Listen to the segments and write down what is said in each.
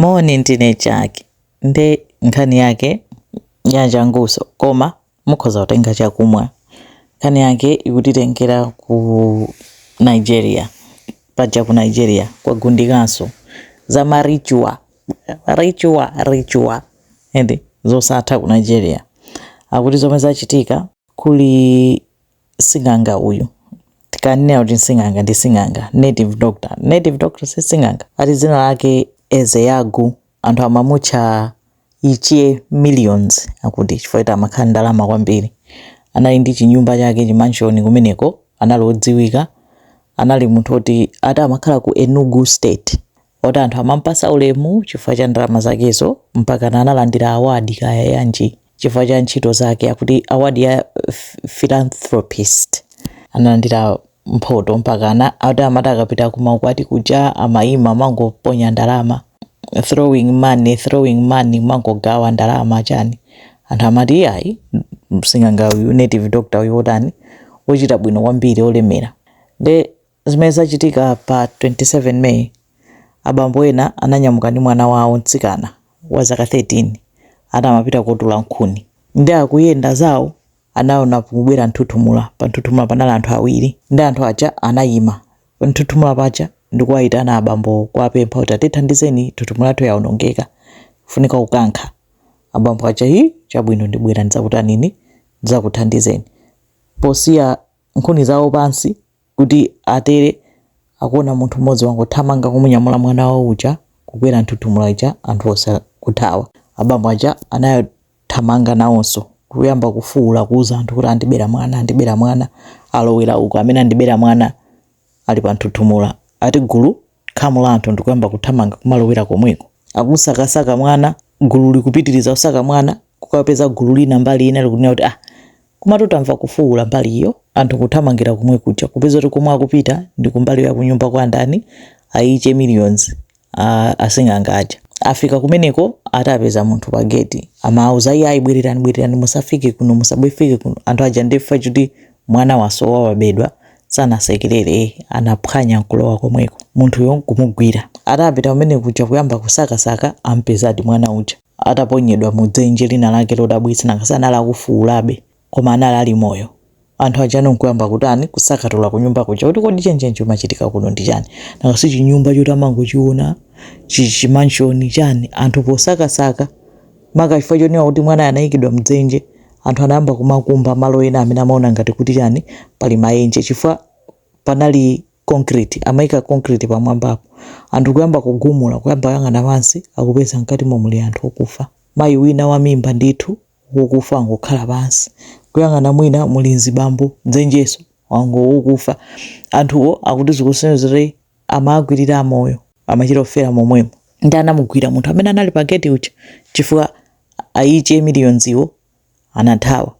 Moni ndine chake nde nkhani yake yanjanguso koma mukhoza kutenga chakumwa. Nkhani yake ikutitengera ku Nigeria, paja ku Nigeria kwagundikanso za marichua ende zosatha ku Nigeria. Akuti zomwe zachitika kuli sing'anga uyu, tikanena kuti sing'anga ndi sing'anga, native doctor si sing'anga, ati dzina lake Ezeagu, anthu amamutcha ichie millions akuti chifukwa amakhala ndalama kwambiri. Anali ndi chinyumba chake chimanshoni kumeneko, anali odziwika, anali munthu oti ati amakhala ku Enugu state, oti anthu amampasa ulemu chifukwa cha ndalama zakezo mpaka analandira award kaya yanji chifukwa cha ntchito zake, akuti award ya philanthropist. Analandira mphoto mpaka ati amati akapita kumaukwati kuja amayima mangoponya ndalama, throwing money mangogawa ndalama chani. Anthu amati ayi sing'anga uyu native doctor uyu otani ochita bwino kwambiri olemera. Nde zimene zachitika pa 27 May abambo ena ananyamuka ndi mwana wawo mtsikana wa zaka 13 ati amapita kotula nkhuni. Ndi akuyenda zawo anaona kubwera nthuthumula, pa nthuthumula panali anthu awiri, ndi anthu aja anayima pa nthuthumula paja ndikuwayitana abambo kuwapempha kuti atithandizeni nthuthumula yathu yaonongeka, kufunika kukankha. Abambo aja chabwino ndibwera ndidzakutanini ndidzakuthandizeni. Posiya nkhuni zawo pansi kuti atere, akuona munthu mmodzi wangothamanga kumunyamula mwana wawo uja kukwera nthuthumula ija, anthu osakuthawa. Abambo aja anayothamanga nawonso kuyamba kufuwula kuuza anthu kuti andibera mwana, alowera uko amene andibera mwana ali pa nthuthumula. Ati gulu khamu la anthu ndikuyamba kuthamanga kumalowera komweko, akusakasaka mwana, gulu likupitiriza kusaka mwana, kukapeza gulu lina mbali ina likunena kuti kumatu tamva kufuwula mbali iyo, anthu kuthamangira kumwe kuja kupeza kuti komwe akupita ndi kumbali ya kunyumba kwa ndani aiche millions asing'anga aja. Afika kumeneko atapeza munthu pa gate, amauza iye bwererani musafike kuno, musabwefike kuno. Anthu aja ndifa kuti mwana wasowa wabedwa sanasekerere, anaphwanya nkulowa komweko. Munthuyo nkumugwira, atapita kumene kuja kuyamba kusakasaka ampezadi mwana uja ataponyedwa mudzenje lina lake lodabwitsa, nakasana ala kufuwulabe koma anali ali moyo. Anthu aja nkuyamba kutani kusakatula kunyumba kuja kuti kodi chenjenje machitika kuno ndi chani, nakasi chinyumba choti amangochiona chimanshoni chani. Anthu posakasaka maka chifukwa choniwa kuti mwana anayikidwa mdzenje, anthu anayamba kumakumba malo ena amene amaona ngati kuti chani pali maenje, chifukwa panali concrete, amayika concrete pamwambapo. Anthu kuyamba kugumula, kuyamba yang'ana pansi, akupeza mkati muli anthu okufa. Mayi wina wa mimba ndithu wokufa angokhala pansi, kuyang'ana mwina mulinzi bambo mdzenjeso wango wokufa. Anthuwo akuti zikusenzere amagwirira amoyo, amachita ofera momwemo. Ndi anamugwira munthu amene anali pa gate uja chifukwa aiche millions iwo anathawa.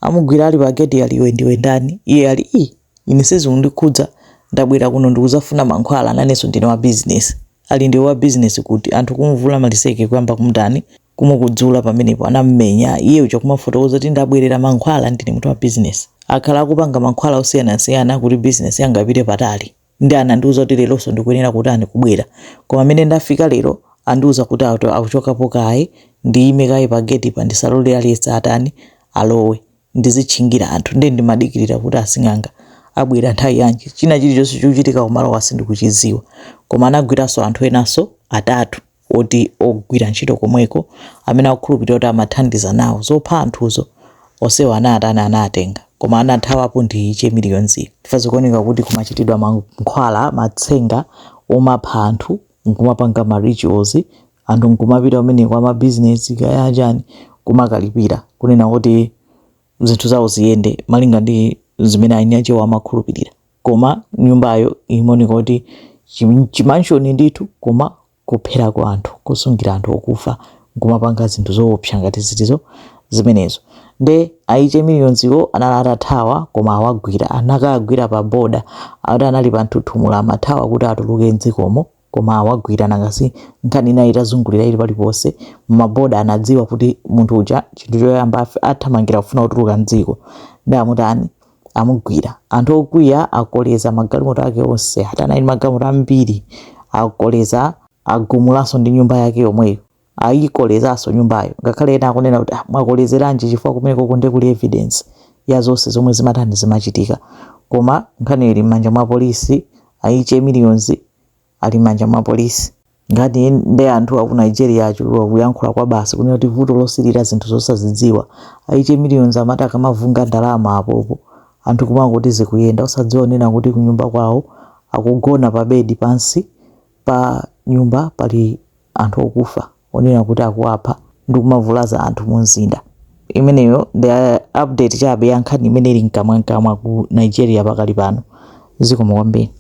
Amugwira ali pa gate aliwe ndiwe ndani, iye ali ine sizikundikhudza, ndabwera kuno ndikuzafuna mankhwala, nanenso ndine wa business. Ali ndi wa business kuti anthu kumvula maliseke kuyamba kumdani kumukudzula pamenepo anammenya iye uja kumafotokoza kuti ndabwerera mankhwala, ndine munthu wa business. Akhala akupanga mankhwala osiyanasiyana kuti business yanga ipite patali. Ndi anandiuza kuti leronso ndikuyenera kuti kubwera, koma amene ndafika lero andiuza kuti akuchokapo kaye ndiyime kaye pa gate pa ndisalole aliyense atani alowe, ndizitchingira anthu. Ndi ndimadikirira kuti asing'anga abwera nthawi yanji, china chilichonse chikuchitika kumalo wasi ndikuchidziwa. Koma anagwiranso anthu enanso atatu oti ogwira ntchito komweko amene akukhulupirira kuti amathandiza nawo zopha anthuzo. Onsewo anatani anatenga, koma anathawapo ndi iche millions. Chifukwa zikuoneka kuti kumachitidwa mankhwala, matsenga omapha anthu, nkumapanga ma rituals, anthu nkumapita kumeneko ama business kaya chani kumakalipira kunena kuti zinthu zawo ziyende malinga ndi zimene ainiachewo amakhulupirira. Koma nyumbayo imoneka kuti chimanshoni ndithu, koma kuphera kwa anthu, kusungira anthu okufa, nkumapanga zinthu zoopsa ngati zitizo zimenezo. Nde aiche millions iwo analata athawa, koma awagwira, anakagwira pa boda, ati anali pa nthuthumula amathawa kuti atuluke mdzikomo, koma awagwira nangasi nkhani inayi itazungulira ili paliponse. Maboda anadziwa kuti munthu uja chinthu choyamba athamangira kufuna kutuluka mdziko, ndi amutani amugwira. Anthu okwiya akoleza magalimoto ake onse, ati anali magalimoto ambiri akoleza agumulaso ndi nyumba yake yomweyo, ayikolezaso nyumbayo, ngakhale ena akunena kuti mwakolezeranji chifukwa kumeneko kunde kuli evidence ya zonse zomwe zimatani zimachitika. Koma nkhani ili m'manja mwa polisi, Aiche Millions ali m'manja mwa polisi. Ngati ndi anthu aku Nigeria achuluwa kuyankhula kwa basi kunena kuti vuto losilira zinthu zosazidziwa. Aiche Millions amati akamavunga ndalama apopo anthu kumangoti zikuyenda, osadziwa nena kuti kunyumba kwawo akugona pa bedi pansi pa nyumba pali anthu okufa, onena kuti akuwapha ndi kumavulaza anthu mu mzinda. Imeneyo ndi update chabe ya nkhani imene ili mkamwa ku Nigeria pakali pano. Zikomo kwambiri.